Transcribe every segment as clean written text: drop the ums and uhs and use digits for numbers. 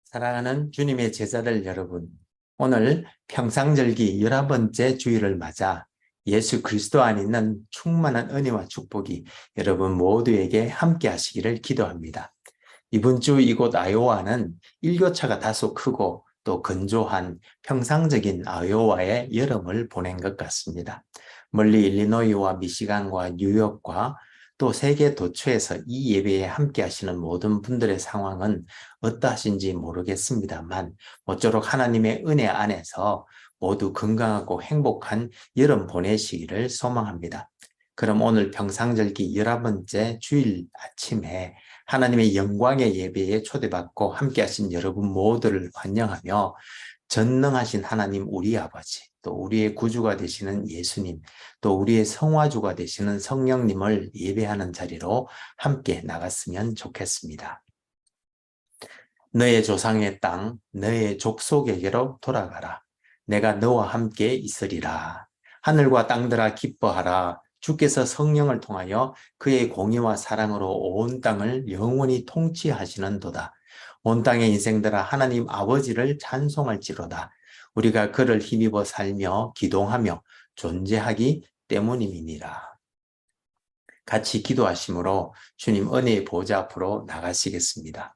사랑하는 주님의 제자들 여러분, 오늘 평상절기 11번째 주일을 맞아 예수 그리스도 안에 있는 충만한 은혜와 축복이 여러분 모두에게 함께 하시기를 기도합니다. 이번 주 이곳 아이오와는 일교차가 다소 크고 또 건조한 평상적인 아이오와의 여름을 보낸 것 같습니다. 멀리 일리노이와 미시간과 뉴욕과 또 세계 도처에서 이 예배에 함께 하시는 모든 분들의 상황은 어떠하신지 모르겠습니다만 모쪼록 하나님의 은혜 안에서 모두 건강하고 행복한 여름 보내시기를 소망합니다. 그럼 오늘 평상절기 11번째 주일 아침에 하나님의 영광의 예배에 초대받고 함께 하신 여러분 모두를 환영하며 전능하신 하나님 우리 아버지, 또 우리의 구주가 되시는 예수님, 또 우리의 성화주가 되시는 성령님을 예배하는 자리로 함께 나갔으면 좋겠습니다. 너의 조상의 땅, 너의 족속에게로 돌아가라. 내가 너와 함께 있으리라. 하늘과 땅들아 기뻐하라. 주께서 성령을 통하여 그의 공의와 사랑으로 온 땅을 영원히 통치하시는도다. 온 땅의 인생들아 하나님 아버지를 찬송할지로다. 우리가 그를 힘입어 살며 기동하며 존재하기 때문임이니라. 같이 기도하심으로 주님 은혜의 보좌 앞으로 나가시겠습니다.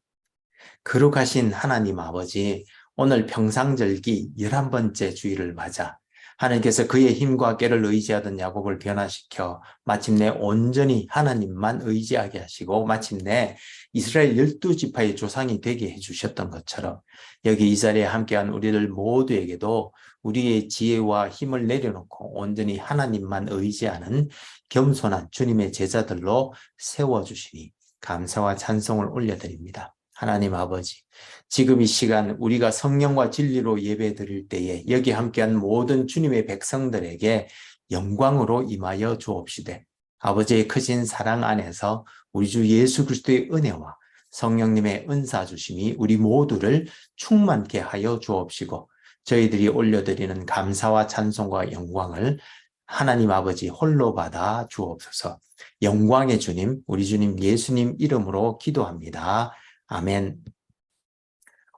거룩하신 하나님 아버지, 오늘 평상절기 11번째 주일을 맞아 하나님께서 그의 힘과 꾀를 의지하던 야곱을 변화시켜 마침내 온전히 하나님만 의지하게 하시고 마침내 이스라엘 12지파의 조상이 되게 해주셨던 것처럼 여기 이 자리에 함께한 우리들 모두에게도 우리의 지혜와 힘을 내려놓고 온전히 하나님만 의지하는 겸손한 주님의 제자들로 세워주시니 감사와 찬송을 올려드립니다. 하나님 아버지, 지금 이 시간 우리가 성령과 진리로 예배 드릴 때에 여기 함께한 모든 주님의 백성들에게 영광으로 임하여 주옵시되 아버지의 크신 사랑 안에서 우리 주 예수 그리스도의 은혜와 성령님의 은사 주심이 우리 모두를 충만케 하여 주옵시고 저희들이 올려드리는 감사와 찬송과 영광을 하나님 아버지 홀로 받아 주옵소서. 영광의 주님, 우리 주님 예수님 이름으로 기도합니다. 아멘.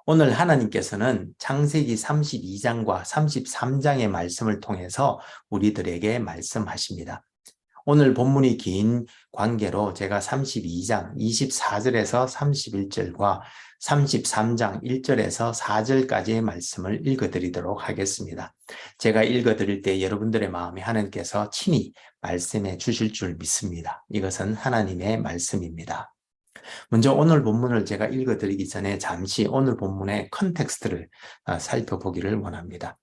오늘 하나님께서는 창세기 32장과 33장의 말씀을 통해서 우리들에게 말씀하십니다. 오늘 본문이 긴 관계로 제가 32장 24절에서 31절과 33장 1절에서 4절까지의 말씀을 읽어드리도록 하겠습니다. 제가 읽어드릴 때 여러분들의 마음에 하나님께서 친히 말씀해 주실 줄 믿습니다. 이것은 하나님의 말씀입니다. 먼저 오늘 본문을 제가 읽어드리기 전에 잠시 오늘 본문의 컨텍스트를 살펴보기를 원합니다.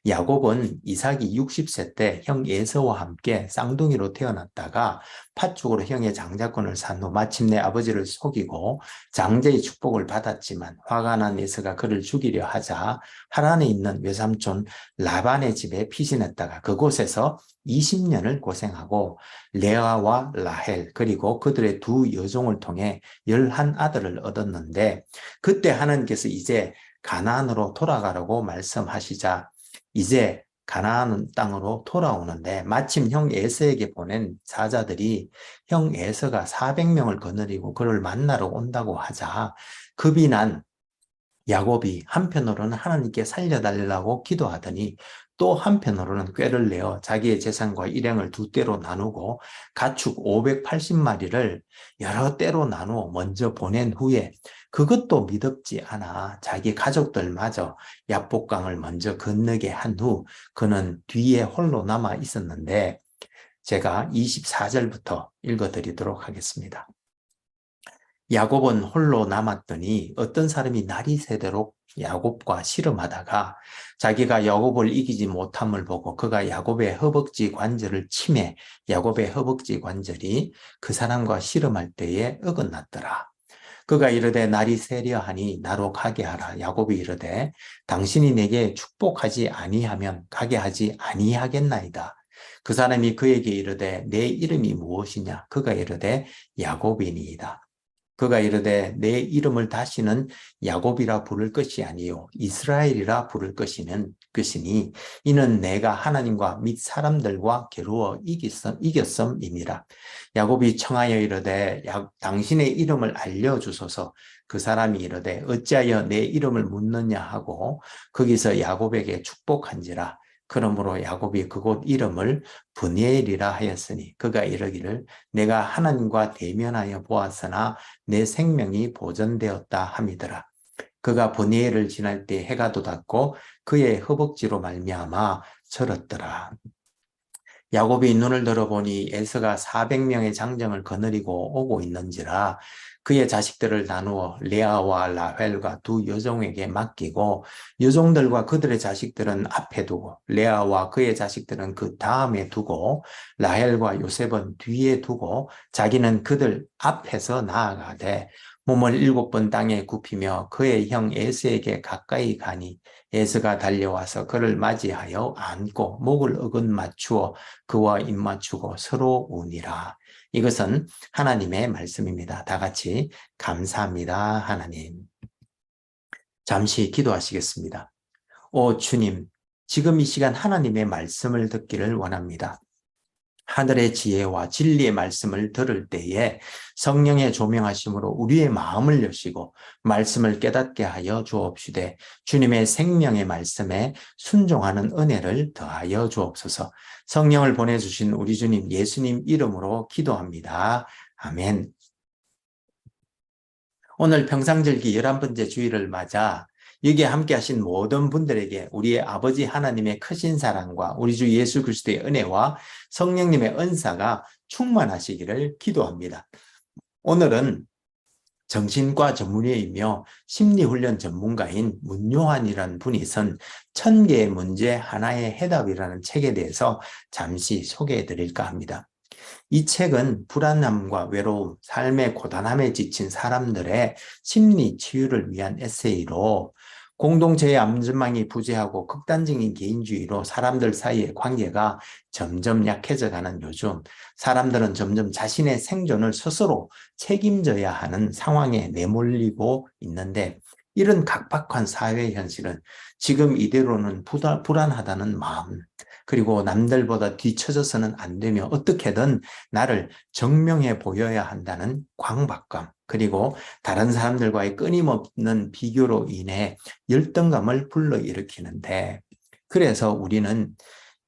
야곱은 이삭이 60세 때 형 에서와 함께 쌍둥이로 태어났다가 팥죽으로 형의 장자권을 산 후 마침내 아버지를 속이고 장자의 축복을 받았지만 화가 난 에서가 그를 죽이려 하자 하란에 있는 외삼촌 라반의 집에 피신했다가 그곳에서 20년을 고생하고 레아와 라헬 그리고 그들의 두 여종을 통해 11아들을 얻었는데 그때 하나님께서 이제 가나안으로 돌아가라고 말씀하시자 이제 가나안 땅으로 돌아오는데 마침 형 에서에게 보낸 사자들이 형 에서가 400명을 거느리고 그를 만나러 온다고 하자 급이 난 야곱이 한편으로는 하나님께 살려달라고 기도하더니 또 한편으로는 꾀를 내어 자기의 재산과 일행을 두 떼로 나누고 가축 580마리를 여러 떼로 나누어 먼저 보낸 후에 그것도 미덥지 않아 자기 가족들마저 야복강을 먼저 건너게 한 후 그는 뒤에 홀로 남아 있었는데 제가 24절부터 읽어드리도록 하겠습니다. 야곱은 홀로 남았더니 어떤 사람이 날이 새도록 야곱과 씨름하다가 자기가 야곱을 이기지 못함을 보고 그가 야곱의 허벅지 관절을 치매 야곱의 허벅지 관절이 그 사람과 씨름할 때에 어긋났더라. 그가 이르되 날이 새려 하니 나로 가게 하라. 야곱이 이르되 당신이 내게 축복하지 아니하면 가게 하지 아니하겠나이다. 그 사람이 그에게 이르되 내 이름이 무엇이냐? 그가 이르되 야곱이니이다. 그가 이르되 내 이름을 다시는 야곱이라 부를 것이 아니요 이스라엘이라 부를 것이니 이는 내가 하나님과 및 사람들과 겨루어 이겼음이니라. 야곱이 청하여 이르되 당신의 이름을 알려주소서. 그 사람이 이르되 어찌하여 내 이름을 묻느냐 하고 거기서 야곱에게 축복한지라. 그러므로 야곱이 그곳 이름을 브니엘이라 하였으니 그가 이르기를 내가 하나님과 대면하여 보았으나 내 생명이 보존되었다 함이더라. 그가 브니엘을 지날 때 해가 돋았고 그의 허벅지로 말미암아 절었더라. 야곱이 눈을 들어보니 에서가 400명의 장정을 거느리고 오고 있는지라. 그의 자식들을 나누어 레아와 라헬과 두 여종에게 맡기고 여종들과 그들의 자식들은 앞에 두고 레아와 그의 자식들은 그 다음에 두고 라헬과 요셉은 뒤에 두고 자기는 그들 앞에서 나아가되 몸을 7번 땅에 굽히며 그의 형 에서에게 가까이 가니 에서가 달려와서 그를 맞이하여 안고 목을 어긋 맞추어 그와 입맞추고 서로 우니라. 이것은 하나님의 말씀입니다. 다 같이 감사합니다, 하나님. 잠시 기도하시겠습니다. 오 주님, 지금 이 시간 하나님의 말씀을 듣기를 원합니다. 하늘의 지혜와 진리의 말씀을 들을 때에 성령의 조명하심으로 우리의 마음을 여시고 말씀을 깨닫게 하여 주옵시되 주님의 생명의 말씀에 순종하는 은혜를 더하여 주옵소서. 성령을 보내주신 우리 주님 예수님 이름으로 기도합니다. 아멘. 오늘 평상절기 11번째 주일을 맞아 여기에 함께 하신 모든 분들에게 우리의 아버지 하나님의 크신 사랑과 우리 주 예수 그리스도의 은혜와 성령님의 은사가 충만하시기를 기도합니다. 오늘은 정신과 전문의이며 심리훈련 전문가인 문요한이라는 분이 쓴 1000개의 문제 하나의 해답이라는 책에 대해서 잠시 소개해 드릴까 합니다. 이 책은 불안함과 외로움, 삶의 고단함에 지친 사람들의 심리 치유를 위한 에세이로 공동체의 안전망이 부재하고 극단적인 개인주의로 사람들 사이의 관계가 점점 약해져가는 요즘 사람들은 점점 자신의 생존을 스스로 책임져야 하는 상황에 내몰리고 있는데 이런 각박한 사회 현실은 지금 이대로는 불안하다는 마음 그리고 남들보다 뒤처져서는 안 되며 어떻게든 나를 증명해 보여야 한다는 강박감 그리고 다른 사람들과의 끊임없는 비교로 인해 열등감을 불러일으키는데 그래서 우리는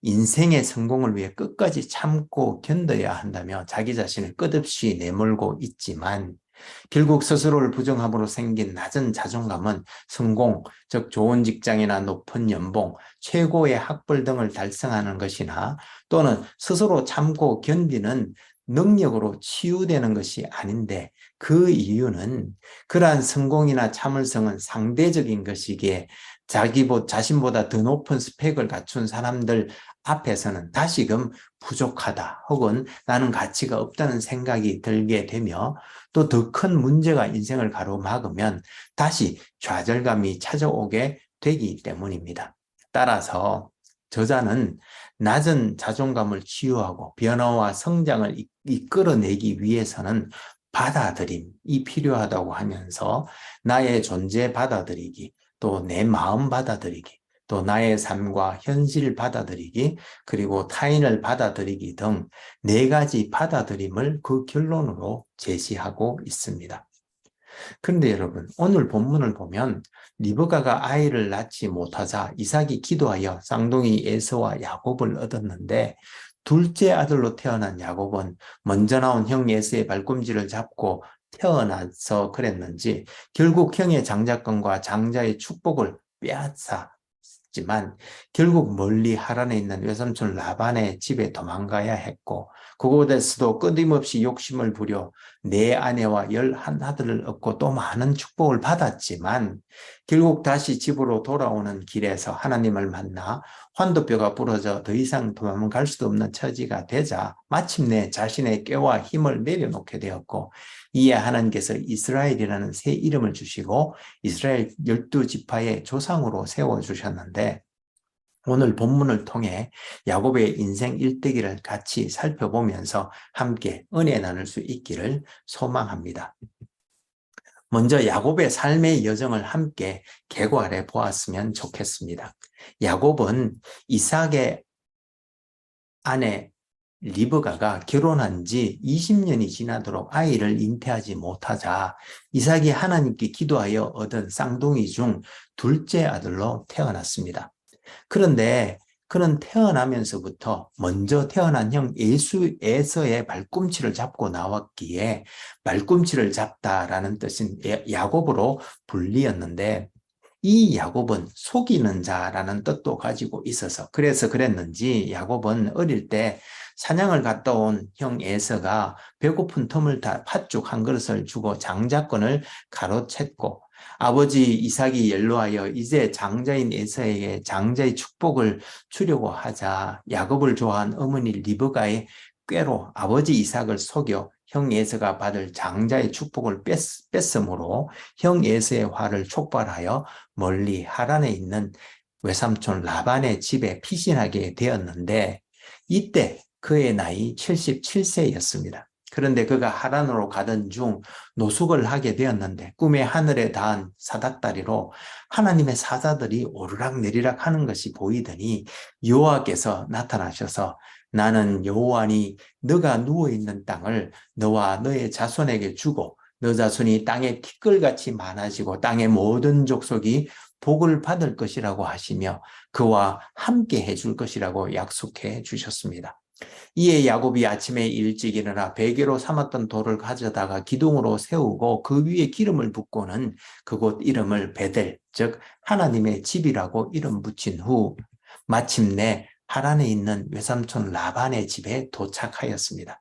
인생의 성공을 위해 끝까지 참고 견뎌야 한다며 자기 자신을 끝없이 내몰고 있지만 결국 스스로를 부정함으로 생긴 낮은 자존감은 성공, 즉 좋은 직장이나 높은 연봉, 최고의 학벌 등을 달성하는 것이나 또는 스스로 참고 견디는 능력으로 치유되는 것이 아닌데 그 이유는 그러한 성공이나 참을성은 상대적인 것이기에 자신보다 더 높은 스펙을 갖춘 사람들 앞에서는 다시금 부족하다 혹은 나는 가치가 없다는 생각이 들게 되며 또 더 큰 문제가 인생을 가로막으면 다시 좌절감이 찾아오게 되기 때문입니다. 따라서 저자는 낮은 자존감을 치유하고 변화와 성장을 이끌어내기 위해서는 받아들임이 필요하다고 하면서 나의 존재 받아들이기, 또 내 마음 받아들이기, 또 나의 삶과 현실 받아들이기, 그리고 타인을 받아들이기 등 4가지 받아들임을 그 결론으로 제시하고 있습니다. 그런데 여러분, 오늘 본문을 보면 리브가가 아이를 낳지 못하자 이삭이 기도하여 쌍둥이 에서와 야곱을 얻었는데 둘째 아들로 태어난 야곱은 먼저 나온 형 에서의 발꿈치를 잡고 태어나서 그랬는지 결국 형의 장자권과 장자의 축복을 빼앗았지만 결국 멀리 하란에 있는 외삼촌 라반의 집에 도망가야 했고 그곳에서도 끊임없이 욕심을 부려 내 아내와 11아들을 얻고 또 많은 축복을 받았지만 결국 다시 집으로 돌아오는 길에서 하나님을 만나 환도뼈가 부러져 더 이상 도망갈 수도 없는 처지가 되자 마침내 자신의 꾀와 힘을 내려놓게 되었고 이에 하나님께서 이스라엘이라는 새 이름을 주시고 이스라엘 12지파의 조상으로 세워주셨는데 오늘 본문을 통해 야곱의 인생 일대기를 같이 살펴보면서 함께 은혜 나눌 수 있기를 소망합니다. 먼저 야곱의 삶의 여정을 함께 개괄해 보았으면 좋겠습니다. 야곱은 이삭의 아내 리브가가 결혼한 지 20년이 지나도록 아이를 잉태하지 못하자 이삭이 하나님께 기도하여 얻은 쌍둥이 중 둘째 아들로 태어났습니다. 그런데 그는 태어나면서부터 먼저 태어난 형 에서의 발꿈치를 잡고 나왔기에 발꿈치를 잡다라는 뜻인 야곱으로 불리었는데, 이 야곱은 속이는 자라는 뜻도 가지고 있어서 그래서 그랬는지 야곱은 어릴 때 사냥을 갔다 온 형 에서가 배고픈 틈을 타 팥죽 한 그릇을 주고 장자권을 가로챘고, 아버지 이삭이 연로하여 이제 장자인 에서에게 장자의 축복을 주려고 하자 야곱을 좋아한 어머니 리브가의 꾀로 아버지 이삭을 속여 형 에서가 받을 장자의 축복을 뺐으므로 형 에서의 화를 촉발하여 멀리 하란에 있는 외삼촌 라반의 집에 피신하게 되었는데, 이때 그의 나이 77세였습니다. 그런데 그가 하란으로 가던 중 노숙을 하게 되었는데 꿈에 하늘에 닿은 사닥다리로 하나님의 사자들이 오르락내리락 하는 것이 보이더니 여호와께서 나타나셔서 나는 여호와니 너가 누워있는 땅을 너와 너의 자손에게 주고 너 자손이 땅에 티끌같이 많아지고 땅의 모든 족속이 복을 받을 것이라고 하시며 그와 함께 해줄 것이라고 약속해 주셨습니다. 이에 야곱이 아침에 일찍 일어나 베개로 삼았던 돌을 가져다가 기둥으로 세우고 그 위에 기름을 붓고는 그곳 이름을 베델, 즉 하나님의 집이라고 이름 붙인 후 마침내 하란에 있는 외삼촌 라반의 집에 도착하였습니다.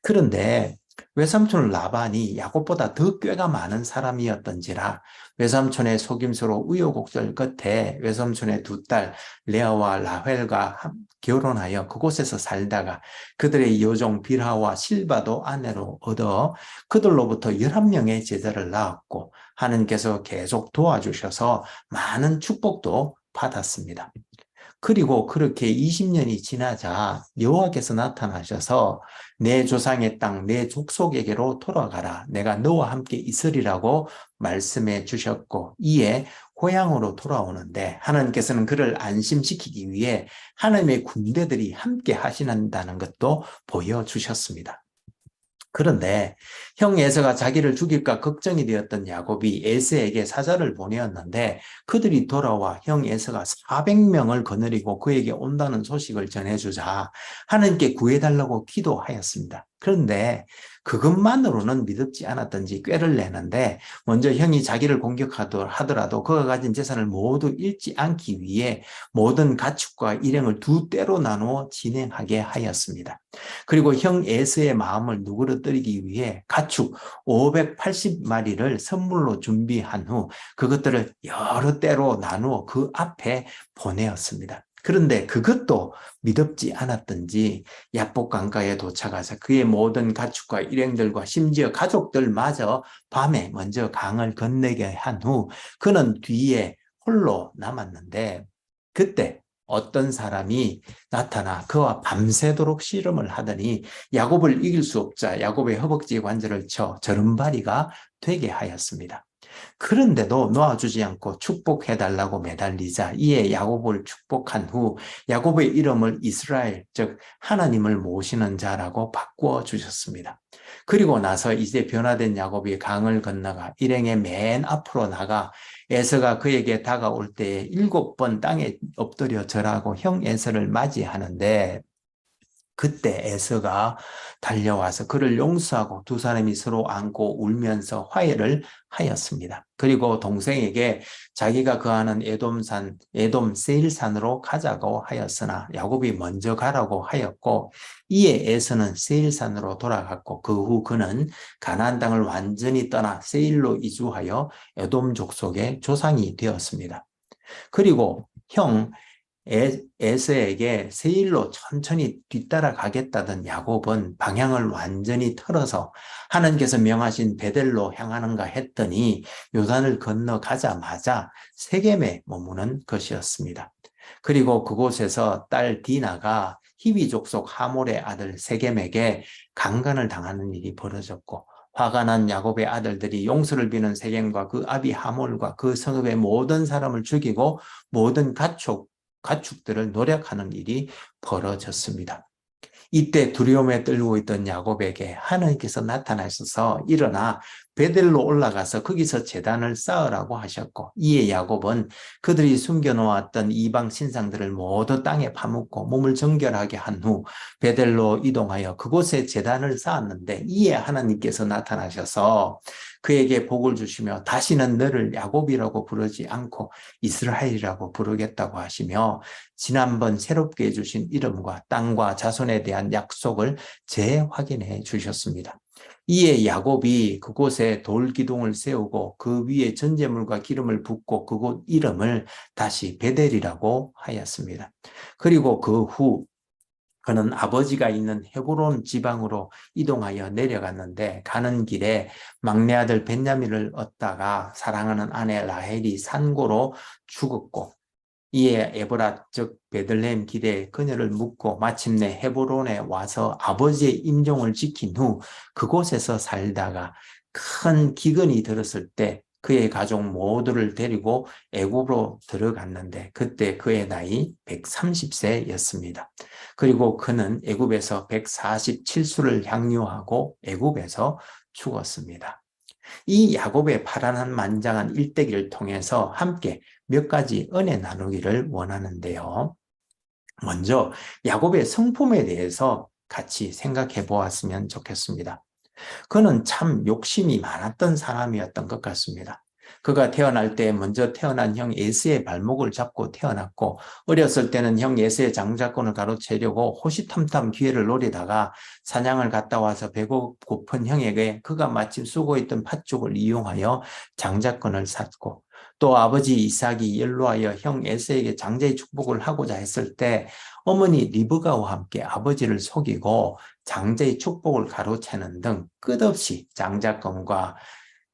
그런데 외삼촌 라반이 야곱보다 더 꾀가 많은 사람이었던지라 외삼촌의 속임수로 우여곡절 끝에 외삼촌의 두 딸 레아와 라헬과 결혼하여 그곳에서 살다가 그들의 여종 빌하와 실바도 아내로 얻어 그들로부터 11명의 제자를 낳았고 하나님께서 계속 도와주셔서 많은 축복도 받았습니다. 그리고 그렇게 20년이 지나자 여호와께서 나타나셔서 내 조상의 땅, 내 족속에게로 돌아가라. 내가 너와 함께 있으리라고 말씀해 주셨고, 이에 고향으로 돌아오는데 하나님께서는 그를 안심시키기 위해 하나님의 군대들이 함께 하신다는 것도 보여주셨습니다. 그런데 형 에서가 자기를 죽일까 걱정이 되었던 야곱이 에서에게 사자를 보내었는데 그들이 돌아와 형 에서가 400명을 거느리고 그에게 온다는 소식을 전해주자 하나님께 구해달라고 기도하였습니다. 그런데 그것만으로는 믿음지 않았던지 꾀를 내는데 먼저 형이 자기를 공격하더라도 그가 가진 재산을 모두 잃지 않기 위해 모든 가축과 일행을 두 때로 나누어 진행하게 하였습니다. 그리고 형 에서의 마음을 누그러뜨리기 위해 가축 580마리를 선물로 준비한 후 그것들을 여러 때로 나누어 그 앞에 보내었습니다. 그런데 그것도 믿음지 않았던지 야복 강가에 도착해서 그의 모든 가축과 일행들과 심지어 가족들마저 밤에 먼저 강을 건너게 한 후 그는 뒤에 홀로 남았는데, 그때 어떤 사람이 나타나 그와 밤새도록 씨름을 하더니 야곱을 이길 수 없자 야곱의 허벅지 관절을 쳐 저른바리가 되게 하였습니다. 그런데도 놓아주지 않고 축복해달라고 매달리자 이에 야곱을 축복한 후 야곱의 이름을 이스라엘, 즉 하나님을 모시는 자라고 바꾸어 주셨습니다. 그리고 나서 이제 변화된 야곱이 강을 건너가 일행의 맨 앞으로 나가 에서가 그에게 다가올 때에 7번 땅에 엎드려 절하고 형 에서를 맞이하는데, 그때 에서가 달려와서 그를 용서하고 두 사람이 서로 안고 울면서 화해를 하였습니다. 그리고 동생에게 자기가 거하는 에돔 세일산으로 가자고 하였으나 야곱이 먼저 가라고 하였고, 이에 에서는 세일산으로 돌아갔고 그 후 그는 가나안 땅을 완전히 떠나 세일로 이주하여 에돔 족속의 조상이 되었습니다. 그리고 형 에서에게 세일로 천천히 뒤따라가겠다던 야곱은 방향을 완전히 틀어서 하나님께서 명하신 베델로 향하는가 했더니 요단을 건너가자마자 세겜에 머무는 것이었습니다. 그리고 그곳에서 딸 디나가 히비 족속 하몰의 아들 세겜에게 강간을 당하는 일이 벌어졌고 화가 난 야곱의 아들들이 용서를 비는 세겜과 그 아비 하몰과 그 성읍의 모든 사람을 죽이고 모든 가축들을 노력하는 일이 벌어졌습니다. 이때 두려움에 떨고 있던 야곱에게 하나님께서 나타나셔서 일어나 베델로 올라가서 거기서 제단을 쌓으라고 하셨고, 이에 야곱은 그들이 숨겨놓았던 이방 신상들을 모두 땅에 파묻고 몸을 정결하게 한 후 베델로 이동하여 그곳에 제단을 쌓았는데, 이에 하나님께서 나타나셔서 그에게 복을 주시며 다시는 너를 야곱이라고 부르지 않고 이스라엘이라고 부르겠다고 하시며, 지난번 새롭게 해주신 이름과 땅과 자손에 대한 약속을 재확인해 주셨습니다. 이에 야곱이 그곳에 돌기둥을 세우고 그 위에 전제물과 기름을 붓고 그곳 이름을 다시 베델이라고 하였습니다. 그리고 그 후 그는 아버지가 있는 헤브론 지방으로 이동하여 내려갔는데, 가는 길에 막내 아들 벤야민을 얻다가 사랑하는 아내 라헬이 산고로 죽었고, 이에 에브라 즉 베들레헴 길에 그녀를 묻고 마침내 헤브론에 와서 아버지의 임종을 지킨 후 그곳에서 살다가 큰 기근이 들었을 때 그의 가족 모두를 데리고 애굽으로 들어갔는데, 그때 그의 나이 130세였습니다. 그리고 그는 애굽에서 147수를 향유하고 애굽에서 죽었습니다. 이 야곱의 파란한 만장한 일대기를 통해서 함께 몇 가지 은혜 나누기를 원하는데요. 먼저 야곱의 성품에 대해서 같이 생각해 보았으면 좋겠습니다. 그는 참 욕심이 많았던 사람이었던 것 같습니다. 그가 태어날 때 먼저 태어난 형 에스의 발목을 잡고 태어났고, 어렸을 때는 형 에스의 장자권을 가로채려고 호시탐탐 기회를 노리다가 사냥을 갔다 와서 배고픈 형에게 그가 마침 쓰고 있던 팥죽을 이용하여 장자권을 샀고, 또 아버지 이삭이 연로하여 형 에스에게 장자의 축복을 하고자 했을 때 어머니 리브가와 함께 아버지를 속이고 장자의 축복을 가로채는 등 끝없이 장자권과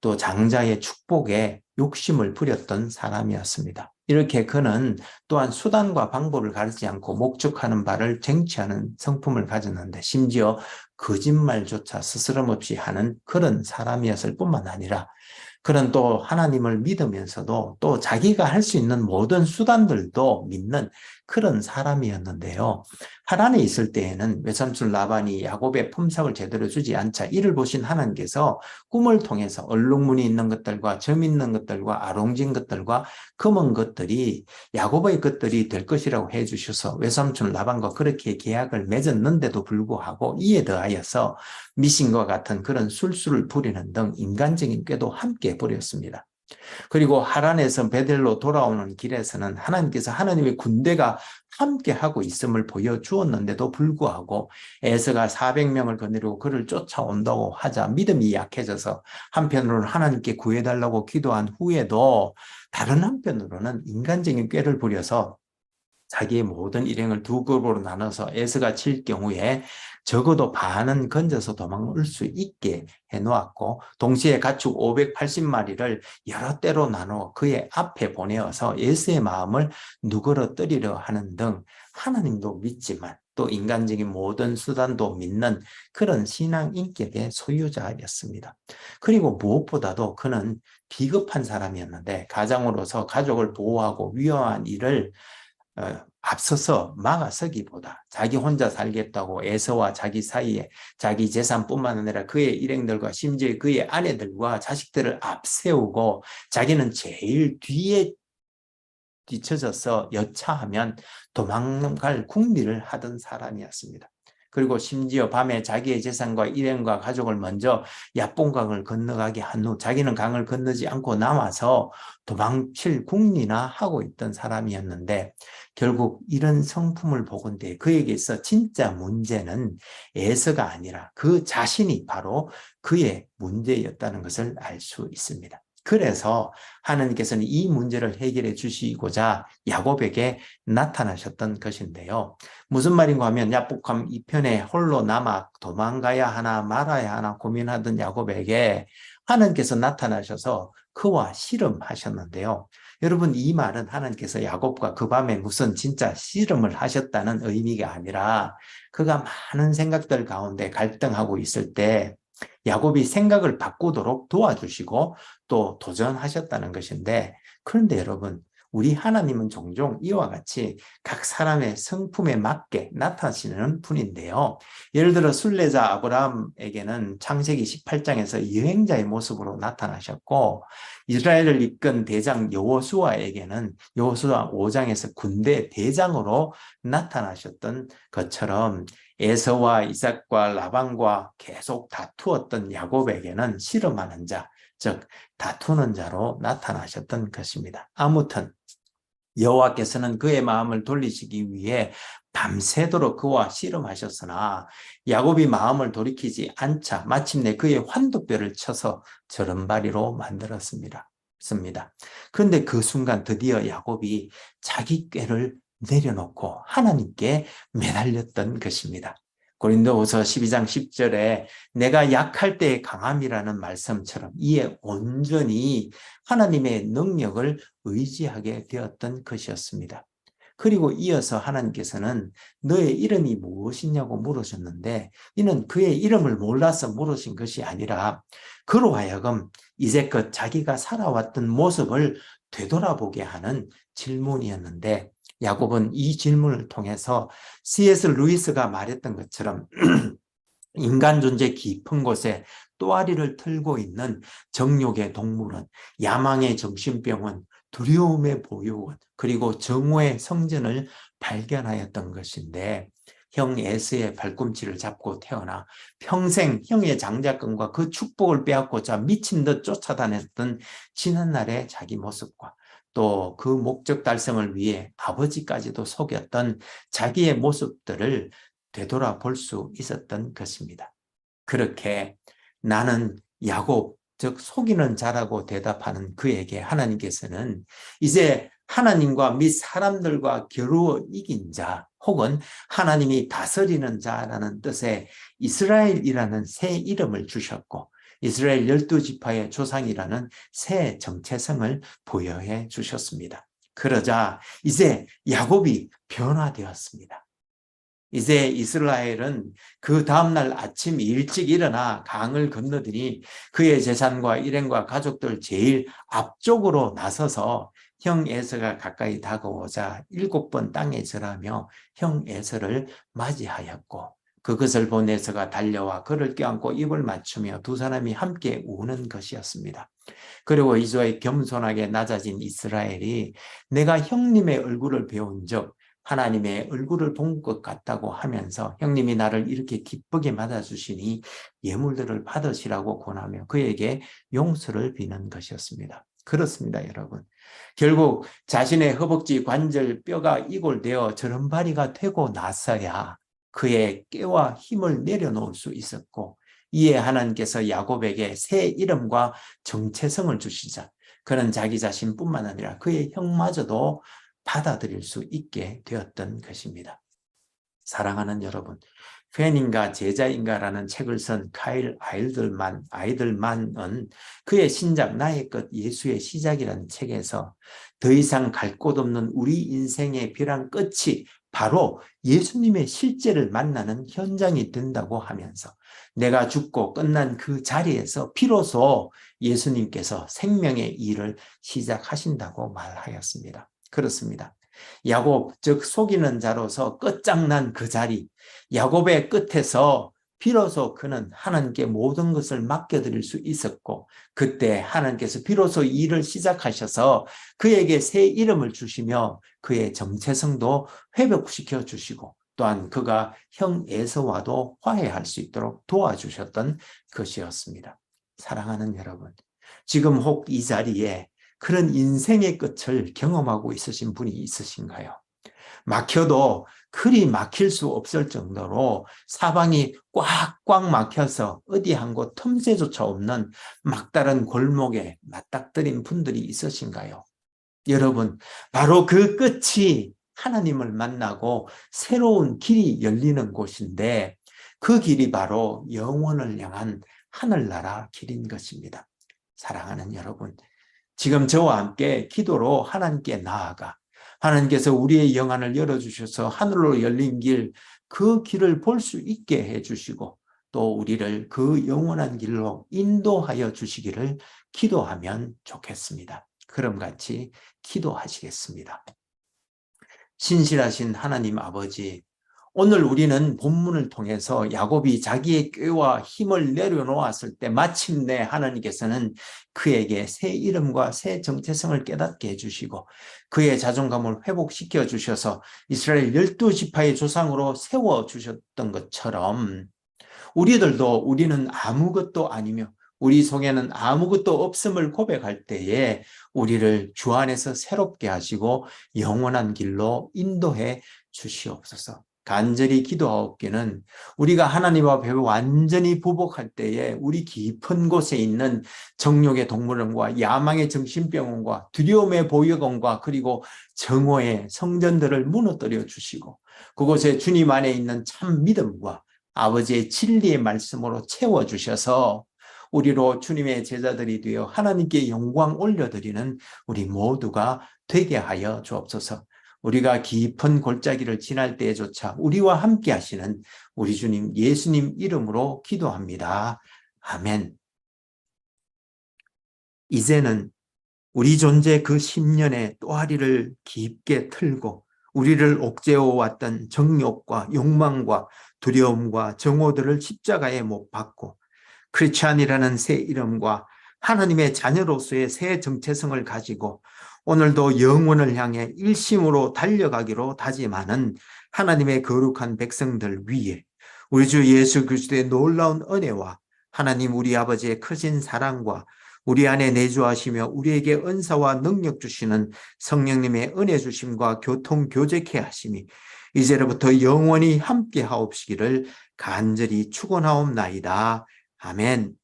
또 장자의 축복에 욕심을 부렸던 사람이었습니다. 이렇게 그는 또한 수단과 방법을 가리지 않고 목적하는 바를 쟁취하는 성품을 가졌는데, 심지어 거짓말조차 스스럼없이 하는 그런 사람이었을 뿐만 아니라, 그는 또 하나님을 믿으면서도 또 자기가 할 수 있는 모든 수단들도 믿는 그런 사람이었는데요. 하란에 있을 때에는 외삼촌 라반이 야곱의 품삯을 제대로 주지 않자 이를 보신 하나님께서 꿈을 통해서 얼룩무늬 있는 것들과 점 있는 것들과 아롱진 것들과 검은 것들이 야곱의 것들이 될 것이라고 해주셔서 외삼촌 라반과 그렇게 계약을 맺었는데도 불구하고 이에 더하여서 미신과 같은 그런 술수를 부리는 등 인간적인 꾀도 함께 부렸습니다. 그리고 하란에서 베델로 돌아오는 길에서는 하나님께서 하나님의 군대가 함께 하고 있음을 보여주었는데도 불구하고 에서가 400명을 거느리고 그를 쫓아온다고 하자 믿음이 약해져서 한편으로는 하나님께 구해달라고 기도한 후에도 다른 한편으로는 인간적인 꾀를 부려서 자기의 모든 일행을 두 그룹으로 나눠서 에서가 칠 경우에 적어도 반은 건져서 도망을 수 있게 해놓았고, 동시에 가축 580마리를 여러 때로 나눠 그의 앞에 보내어서 에서의 마음을 누그러뜨리려 하는 등 하나님도 믿지만 또 인간적인 모든 수단도 믿는 그런 신앙 인격의 소유자였습니다. 그리고 무엇보다도 그는 비겁한 사람이었는데, 가장으로서 가족을 보호하고 위험한 일을 앞서서 막아서기보다 자기 혼자 살겠다고 에서와 자기 사이에 자기 재산뿐만 아니라 그의 일행들과 심지어 그의 아내들과 자식들을 앞세우고 자기는 제일 뒤에 뒤처져서 여차하면 도망갈 궁리를 하던 사람이었습니다. 그리고 심지어 밤에 자기의 재산과 일행과 가족을 먼저 야뽕강을 건너가게 한 후 자기는 강을 건너지 않고 남아서 도망칠 궁리나 하고 있던 사람이었는데, 결국 이런 성품을 보건대 그에게서 진짜 문제는 에서가 아니라 그 자신이 바로 그의 문제였다는 것을 알 수 있습니다. 그래서 하나님께서는 이 문제를 해결해 주시고자 야곱에게 나타나셨던 것인데요. 무슨 말인가 하면 야복함 2편에 홀로 남아 도망가야 하나 말아야 하나 고민하던 야곱에게 하나님께서 나타나셔서 그와 씨름하셨는데요. 여러분, 이 말은 하나님께서 야곱과 그 밤에 무슨 진짜 씨름을 하셨다는 의미가 아니라, 그가 많은 생각들 가운데 갈등하고 있을 때 야곱이 생각을 바꾸도록 도와주시고 또 도전하셨다는 것인데, 그런데 여러분, 우리 하나님은 종종 이와 같이 각 사람의 성품에 맞게 나타나시는 분인데요. 예를 들어 순례자 아브라함에게는 창세기 18장에서 여행자의 모습으로 나타나셨고, 이스라엘을 이끈 대장 여호수아에게는 여호수아 5장에서 군대 대장으로 나타나셨던 것처럼, 에서와 이삭과 라반과 계속 다투었던 야곱에게는 씨름하는 자, 즉 다투는 자로 나타나셨던 것입니다. 아무튼 여호와께서는 그의 마음을 돌리시기 위해 밤새도록 그와 씨름하셨으나 야곱이 마음을 돌이키지 않자 마침내 그의 환도뼈를 쳐서 저른바리로 만들었습니다. 그런데 그 순간 드디어 야곱이 자기 꾀를 내려놓고 하나님께 매달렸던 것입니다. 고린도후서 12장 10절에 내가 약할 때의 강함이라는 말씀처럼 이에 온전히 하나님의 능력을 의지하게 되었던 것이었습니다. 그리고 이어서 하나님께서는 너의 이름이 무엇이냐고 물으셨는데, 이는 그의 이름을 몰라서 물으신 것이 아니라 그로 하여금 이제껏 자기가 살아왔던 모습을 되돌아보게 하는 질문이었는데, 야곱은 이 질문을 통해서 C.S. 루이스가 말했던 것처럼 인간 존재 깊은 곳에 또아리를 틀고 있는 정욕의 동물원, 야망의 정신병원, 두려움의 보유원, 그리고 정오의 성전을 발견하였던 것인데, 형 에서의 발꿈치를 잡고 태어나 평생 형의 장자권과 그 축복을 빼앗고자 미친 듯 쫓아다녔던 지난날의 자기 모습과 또 그 목적 달성을 위해 아버지까지도 속였던 자기의 모습들을 되돌아볼 수 있었던 것입니다. 그렇게 나는 야곱, 즉 속이는 자라고 대답하는 그에게 하나님께서는 이제 하나님과 및 사람들과 겨루어 이긴 자, 혹은 하나님이 다스리는 자라는 뜻의 이스라엘이라는 새 이름을 주셨고, 이스라엘 12지파의 조상이라는 새 정체성을 부여해 주셨습니다. 그러자 이제 야곱이 변화되었습니다. 이제 이스라엘은 그 다음날 아침 일찍 일어나 강을 건너더니 그의 재산과 일행과 가족들 제일 앞쪽으로 나서서 형 에서가 가까이 다가오자 7번 땅에 절하며 형 에서를 맞이하였고, 그것을 본 에서가 달려와 그를 껴안고 입을 맞추며 두 사람이 함께 우는 것이었습니다. 그리고 이제 겸손하게 낮아진 이스라엘이 내가 형님의 얼굴을 배운 적 하나님의 얼굴을 본 것 같다고 하면서 형님이 나를 이렇게 기쁘게 맞아주시니 예물들을 받으시라고 권하며 그에게 용서를 비는 것이었습니다. 그렇습니다, 여러분. 결국 자신의 허벅지 관절 뼈가 이골되어 저런바리가 되고 나서야 그의 깨와 힘을 내려놓을 수 있었고, 이에 하나님께서 야곱에게 새 이름과 정체성을 주시자 그는 자기 자신뿐만 아니라 그의 형마저도 받아들일 수 있게 되었던 것입니다. 사랑하는 여러분, 팬인가 제자인가라는 책을 쓴 카일 아이들만은 그의 신작 나의 것 예수의 시작이라는 책에서 더 이상 갈 곳 없는 우리 인생의 벼랑 끝이 바로 예수님의 실제를 만나는 현장이 된다고 하면서 내가 죽고 끝난 그 자리에서 비로소 예수님께서 생명의 일을 시작하신다고 말하였습니다. 그렇습니다. 야곱, 즉 속이는 자로서 끝장난 그 자리, 야곱의 끝에서 비로소 그는 하나님께 모든 것을 맡겨드릴 수 있었고, 그때 하나님께서 비로소 일을 시작하셔서 그에게 새 이름을 주시며 그의 정체성도 회복시켜 주시고, 또한 그가 형 에서와도 화해할 수 있도록 도와주셨던 것이었습니다. 사랑하는 여러분, 지금 혹 이 자리에 그런 인생의 끝을 경험하고 있으신 분이 있으신가요? 막혀도 그리 막힐 수 없을 정도로 사방이 꽉꽉 막혀서 어디 한 곳 틈새조차 없는 막다른 골목에 맞닥뜨린 분들이 있으신가요? 여러분, 바로 그 끝이 하나님을 만나고 새로운 길이 열리는 곳인데, 그 길이 바로 영원을 향한 하늘나라 길인 것입니다. 사랑하는 여러분, 지금 저와 함께 기도로 하나님께 나아가 하나님께서 우리의 영안을 열어주셔서 하늘로 열린 길, 그 길을 볼 수 있게 해주시고, 또 우리를 그 영원한 길로 인도하여 주시기를 기도하면 좋겠습니다. 그럼 같이 기도하시겠습니다. 신실하신 하나님 아버지, 오늘 우리는 본문을 통해서 야곱이 자기의 꾀와 힘을 내려놓았을 때 마침내 하나님께서는 그에게 새 이름과 새 정체성을 깨닫게 해주시고 그의 자존감을 회복시켜 주셔서 이스라엘 12지파의 조상으로 세워주셨던 것처럼 우리들도 우리는 아무것도 아니며 우리 속에는 아무것도 없음을 고백할 때에 우리를 주 안에서 새롭게 하시고 영원한 길로 인도해 주시옵소서. 간절히 기도하옵기는 우리가 하나님 앞에 완전히 부복할 때에 우리 깊은 곳에 있는 정욕의 동물원과 야망의 정신병원과 두려움의 보육원과 그리고 정오의 성전들을 무너뜨려 주시고 그곳에 주님 안에 있는 참 믿음과 아버지의 진리의 말씀으로 채워주셔서 우리로 주님의 제자들이 되어 하나님께 영광 올려드리는 우리 모두가 되게 하여 주옵소서. 우리가 깊은 골짜기를 지날 때에조차 우리와 함께 하시는 우리 주님 예수님 이름으로 기도합니다. 아멘. 이제는 우리 존재 그 10년의 또아리를 깊게 틀고 우리를 옥죄어왔던 정욕과 욕망과 두려움과 정오들을 십자가에 못 박고 크리스찬이라는 새 이름과 하나님의 자녀로서의 새 정체성을 가지고 오늘도 영원을 향해 일심으로 달려가기로 다짐하는 하나님의 거룩한 백성들 위에 우리 주 예수 그리스도의 놀라운 은혜와 하나님 우리 아버지의 크신 사랑과 우리 안에 내주하시며 우리에게 은사와 능력 주시는 성령님의 은혜 주심과 교통 교제케 하심이 이제로부터 영원히 함께 하옵시기를 간절히 축원하옵나이다. 아멘.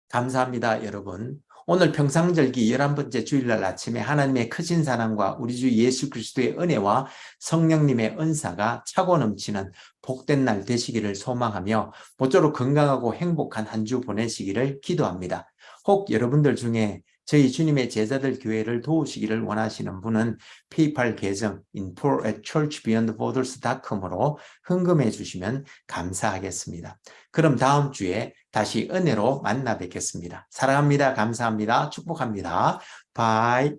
감사합니다, 여러분. 오늘 평상절기 11번째 주일날 아침에 하나님의 크신 사랑과 우리 주 예수 그리스도의 은혜와 성령님의 은사가 차고 넘치는 복된 날 되시기를 소망하며 모쪼록 건강하고 행복한 한 주 보내시기를 기도합니다. 혹 여러분들 중에 저희 주님의 제자들 교회를 도우시기를 원하시는 분은 페이팔 계정 info@churchbeyondborders.com으로 헌금해 주시면 감사하겠습니다. 그럼 다음 주에 다시 은혜로 만나 뵙겠습니다. 사랑합니다. 감사합니다. 축복합니다. 바이.